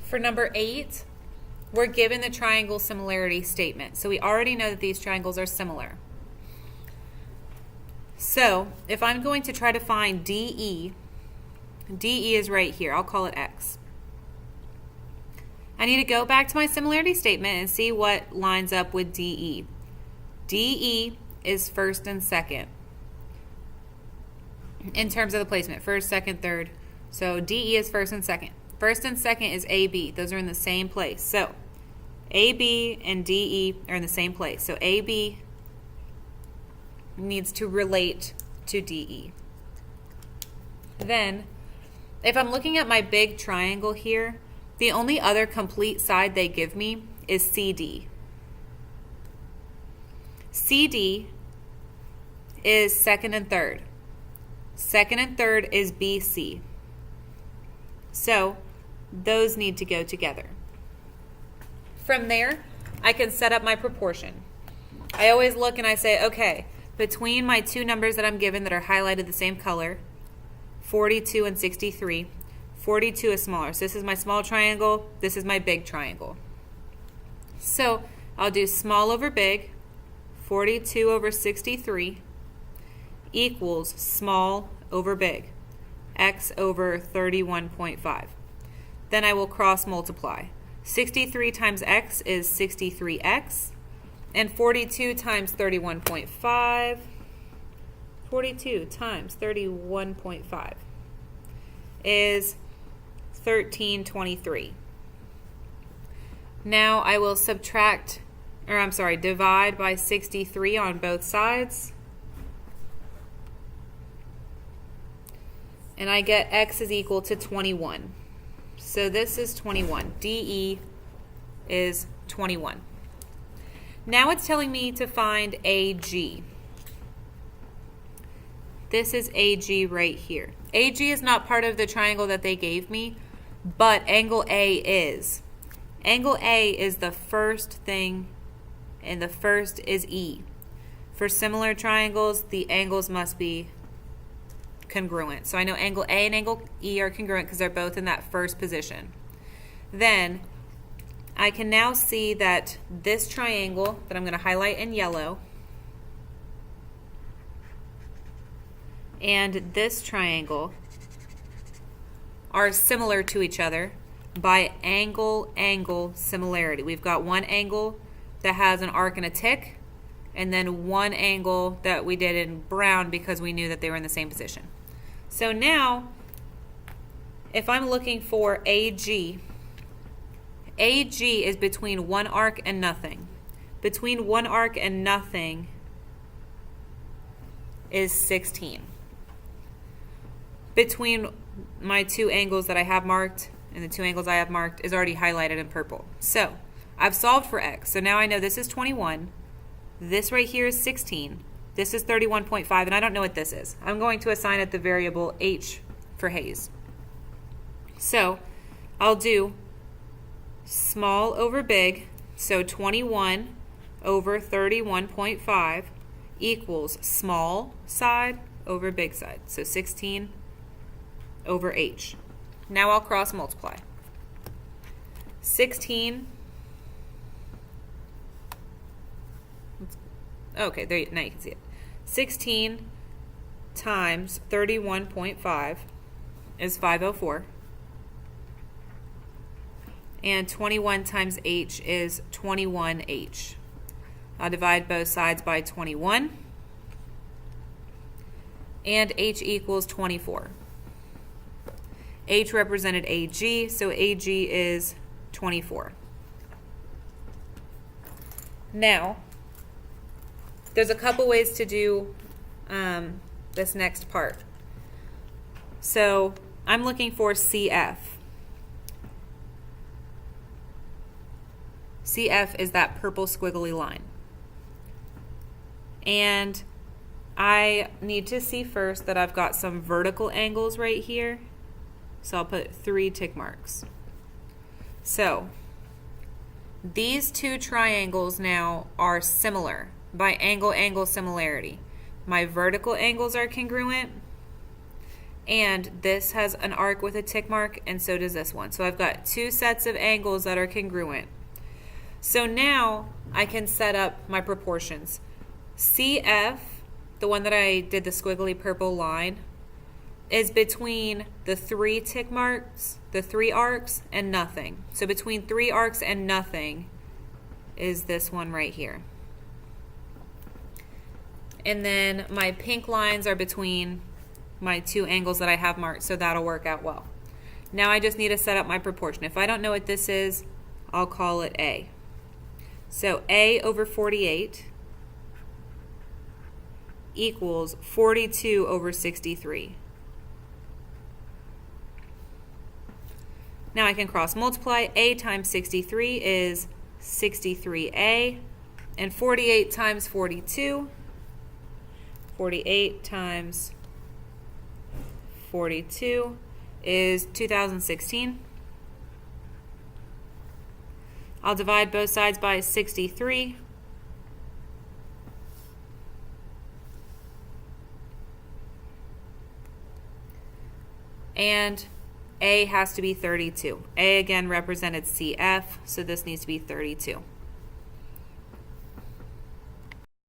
For number 8, we're given the triangle similarity statement. So we already know that these triangles are similar. So if I'm going to try to find DE, DE is right here. I'll call it X. I need to go back to my similarity statement and see what lines up with DE. DE is first and second in terms of the placement. First, second, third. So DE is first and second. First and second is AB. Those are in the same place. So AB and DE are in the same place. So AB needs to relate to DE. Then, if I'm looking at my big triangle here, the only other complete side they give me is CD. CD is second and third. Second and third is BC. So those need to go together. From there, I can set up my proportion. I always look and I say, okay, between my two numbers that I'm given that are highlighted the same color, 42 and 63, 42 is smaller. So this is my small triangle, this is my big triangle. So I'll do small over big, 42 over 63 equals small over big, x over 31.5. Then I will cross multiply. 63 times x is 63x, and 42 times 31.5, 42 times 31.5 is 1323. Now I will divide by 63 on both sides. And I get x is equal to 21. So this is 21. DE is 21. Now it's telling me to find AG. This is AG right here. AG is not part of the triangle that they gave me, but angle A is. Angle A is the first thing, and the first is E. For similar triangles, the angles must be congruent. So I know angle A and angle E are congruent because they're both in that first position. Then I can now see that this triangle that I'm going to highlight in yellow and this triangle are similar to each other by angle-angle similarity. We've got one angle that has an arc and a tick, and then one angle that we did in brown because we knew that they were in the same position. So now, if I'm looking for AG, AG is between one arc and nothing. Between one arc and nothing is 16. Between my two angles that I have marked and the two angles I have marked is already highlighted in purple. So I've solved for x. So now I know this is 21. This right here is 16. This is 31.5, and I don't know what this is. I'm going to assign it the variable h for Hayes. So I'll do small over big, so 21 over 31.5 equals small side over big side, so 16 over h. Now I'll cross multiply. 16, okay, there, now you can see it. 16 times 31.5 is 504. And 21 times h is 21h. I'll divide both sides by 21. And h equals 24. H represented AG, so AG is 24. Now, there's a couple ways to do this next part. So I'm looking for CF. CF is that purple squiggly line. And I need to see first that I've got some vertical angles right here. So I'll put 3 tick marks. So these two triangles now are similar by angle-angle similarity. My vertical angles are congruent And this has an arc with a tick mark, and so does this one. So I've got two sets of angles that are congruent. So now I can set up my proportions. CF, the one that I did the squiggly purple line, is between the 3 tick marks, the 3 arcs, and nothing. So between 3 arcs and nothing is this one right here. And then my pink lines are between my 2 angles that I have marked, so that'll work out well. Now I just need to set up my proportion. If I don't know what this is, I'll call it A. So A over 48 equals 42 over 63. Now I can cross multiply. A times 63 is 63A, and 48 times 42, 48 times 42 is 2016. I'll divide both sides by 63. And A has to be 32. A again represented CF, so this needs to be 32.